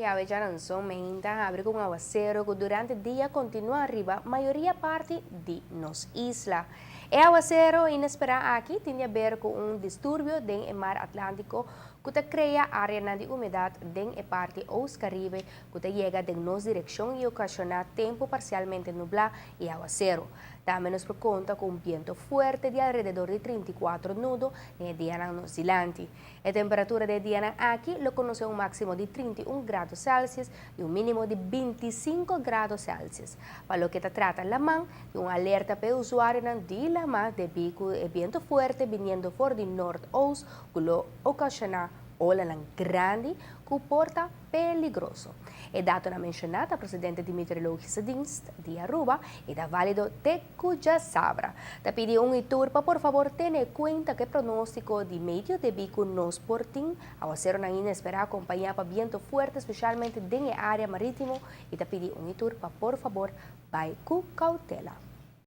Avellanan son meinta abre con aguacero que durante el día continúa arriba, mayoría parte de nos isla. El aguacero inesperado aquí tiene a ver con un disturbio en el mar Atlántico que te crea área de humedad en la parte Caribe que te llega de nos dirección y ocasiona tiempo parcialmente nublado y aguacero. También nos cuenta con un viento fuerte de alrededor de 34 nudos en el día New Zealand. La temperatura del día aquí lo conoce un máximo de 31 grados Celsius y un mínimo de 25 grados Celsius. Para lo que te trata la man de una alerta para usuarios de la man de viento fuerte viniendo por el norte-oeste que lo ocasiona ola grande que porta peligroso. E dato na mencionata presidente di Meteorologische Dienst de Aruba e da válido de cuya sabra. Te pide un tour para por favor tener cuenta que pronóstico de medio de bico nos portin aguacero na inesperado acompañado para viento fuerte especialmente en el área marítimo y te pide un tour para por favor vai com cautela.